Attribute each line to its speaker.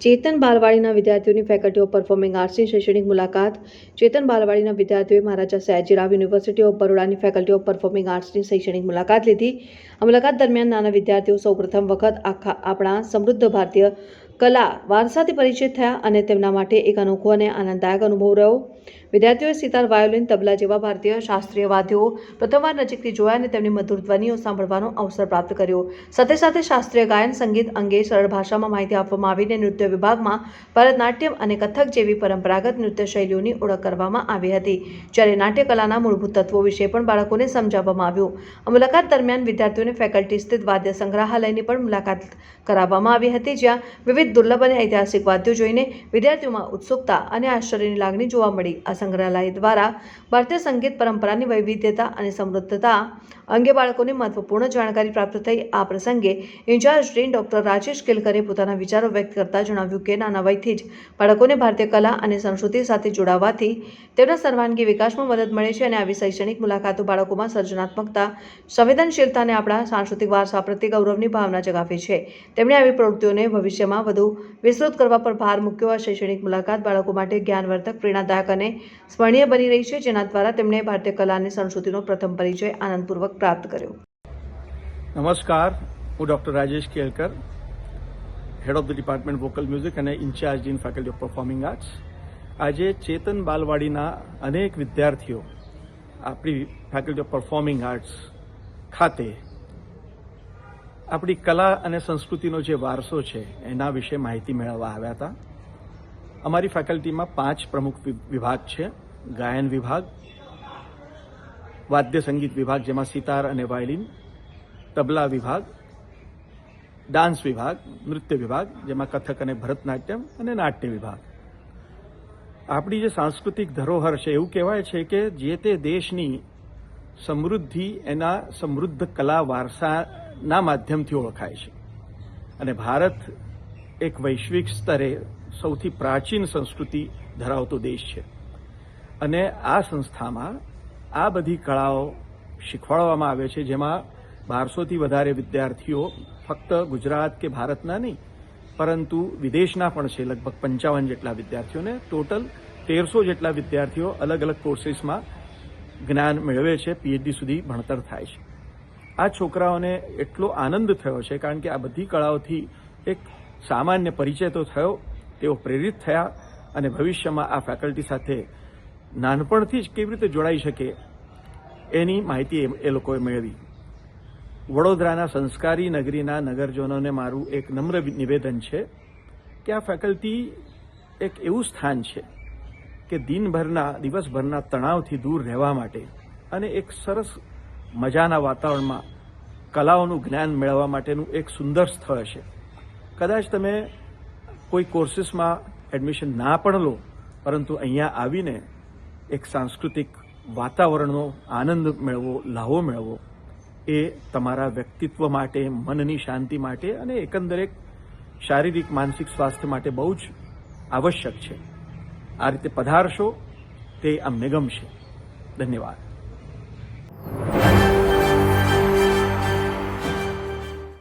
Speaker 1: ચેતન બાલવાડીના વિદ્યાર્થીઓની faculty of performing આર્ટ્સની શૈક્ષણિક મુલાકાત. ચેતન બાલવાડીના વિદ્યાર્થીઓએ મહારાજા સયાજીરાવ યુનિવર્સિટી ઓફ બરોડાની ફેકલ્ટી ઓફ પરફોર્મિંગ આર્ટ્સની શૈક્ષણિક મુલાકાત લીધી. આ મુલાકાત દરમિયાન નાના વિદ્યાર્થીઓ સૌપ્રથમ વખત આપણા સમૃદ્ધ ભારતીય કલા વારસાથી પરિચિત થયા અને તેમના માટે એક અનોખો અને આનંદદાયક અનુભવ રહ્યો. વિદ્યાર્થીઓએ સિતાર, વાયોલિન, તબલા જેવા ભારતીય શાસ્ત્રીય વાદ્યો પ્રથમવાર નજીકથી જોયા અને તેમની મધુર ધ્વનિઓ સાંભળવાનો અવસર પ્રાપ્ત કર્યો. સાથે સાથે શાસ્ત્રીય ગાયન, સંગીત અંગે સરળ ભાષામાં માહિતી આપવામાં આવીને નૃત્ય વિભાગમાં ભરતનાટ્યમ અને કથક જેવી પરંપરાગત નૃત્ય શૈલીઓની ઓળખ કરવામાં આવી હતી, જ્યારે નાટ્યકલાના મૂળભૂત તત્વો વિશે પણ બાળકોને સમજાવવામાં આવ્યું. આ મુલાકાત દરમિયાન વિદ્યાર્થીઓને ફેકલ્ટી સ્થિત વાદ્ય સંગ્રહાલયની પણ મુલાકાત કરાવવામાં આવી હતી, જ્યાં વિવિધ દુર્લભ અને ઐતિહાસિક વાદ્યો જોઈને વિદ્યાર્થીઓમાં ઉત્સુકતા અને આશ્ચર્યની લાગણી જોવા મળી. આ સંગ્રહાલય દ્વારા ભારતીય સંગીત પરંપરાની વૈવિધ્યતા અને સમૃદ્ધતા અંગે બાળકોને મહત્વપૂર્ણ જાણકારી પ્રાપ્ત થઈ. આ પ્રસંગે ઇન્ચાર્જ ડીન ડોક્ટર રાજેશ કેલકરે પોતાના વિચારો વ્યક્ત કરતા જણાવ્યું કે નાના વયથી જ બાળકોને ભારતીય કલા અને સંસ્કૃતિ સાથે જોડાવાથી તેમના સર્વાંગી વિકાસમાં મદદ મળે છે અને આવી શૈક્ષણિક મુલાકાતો બાળકોમાં સર્જનાત્મકતા, સંવેદનશીલતા અને આપણા સાંસ્કૃતિક વારસા પ્રત્યે ગૌરવની ભાવના જગાવે છે. તેમણે આવી પ્રવૃત્તિઓને ભવિષ્યમાં વધુ વિસ્તૃત કરવા પર ભાર મૂક્યો. આ શૈક્ષણિક મુલાકાત બાળકો માટે જ્ઞાનવર્ધક, પ્રેરણાદાયક અને સ્મરણીય બની રહી છે, જેના દ્વારા તેમણે ભારતીય કલા અને સંસ્કૃતિનો પ્રથમ પરિચય આનંદપૂર્વક પ્રાપ્ત કર્યો.
Speaker 2: નમસ્કાર, હું doctor Rajesh Kelkar, head of the department vocal music અને in charge in faculty of performing arts. આજે ચેતન બાલવાડીના અનેક વિદ્યાર્થીઓ આપણી ફેકલ્ટી ઓફ પરફોર્મિંગ આર્ટ્સ ખાતે આપણી કલા અને સંસ્કૃતિનો જે વારસો છે એના વિશે માહિતી મેળવવા આવ્યા હતા. અમારી ફેકલ્ટીમાં 5 પ્રમુખ વિભાગ છે: ગાયન વિભાગ, વાદ્ય સંગીત વિભાગ જેમાં સિતાર અને વાયોલિન, તબલા વિભાગ, ડાન્સ વિભાગ, નૃત્ય વિભાગ જેમાં કથક અને ભરતનાટ્યમ, અને નાટ્ય વિભાગ. આપણી જે સાંસ્કૃતિક ધરોહર છે, એવું કહેવાય છે કે જે તે દેશની સમૃદ્ધિ એના સમૃદ્ધ કલા વારસાના માધ્યમથી ઓળખાય છે. અને ભારત એક વૈશ્વિક સ્તરે સૌથી પ્રાચીન સંસ્કૃતિ ધરાવતો દેશ છે અને આ સંસ્થામાં આ બધી કળાઓ શીખવાડવામાં આવે છે, જેમાં 1200થી વધારે વિદ્યાર્થીઓ ફક્ત ગુજરાત કે ભારતના નહીં પરંતુ વિદેશના પણ છે. લગભગ 55 જેટલા વિદ્યાર્થીઓને ટોટલ 1300 જેટલા વિદ્યાર્થીઓ અલગ અલગ કોર્સીસમાં જ્ઞાન મેળવે છે. પીએચડી સુધી ભણતર થાય છે. આ છોકરાઓને એટલો આનંદ થયો છે કારણ કે આ બધી કળાઓથી એક સામાન્ય પરિચય તો થયો, તેઓ પ્રેરિત થયા અને ભવિષ્યમાં આ ફેકલ્ટી સાથે નાનપણથી જ કેવી રીતે જોડાઈ શકે એની માહિતી એ લોકોએ મેળવી. વડોદરાના સંસ્કારી નગરીના નગરજનોને મારું એક નમ્ર નિવેદન છે કે આ ફેકલ્ટી એક એવું સ્થાન છે કે દિવસભરના તણાવથી દૂર રહેવા માટે અને એક સરસ મજાના વાતાવરણમાં કલાઓનું જ્ઞાન મેળવવા માટેનું એક સુંદર સ્થળ છે. કદાચ તમે કોઈ કોર્સીસમાં એડમિશન ના પણ લો, પરંતુ અહીંયા આવીને એક સાંસ્કૃતિક વાતાવરણનો આનંદ મેળવો, લાહો મેળવો, એ તમારા વ્યક્તિત્વ માટે, મનની શાંતિ માટે અને એકંદરે શારીરિક માનસિક સ્વાસ્થ્ય માટે બહુ જ આવશ્યક છે. આ રીતે પધારશો તે અમને ગમશે. ધન્યવાદ.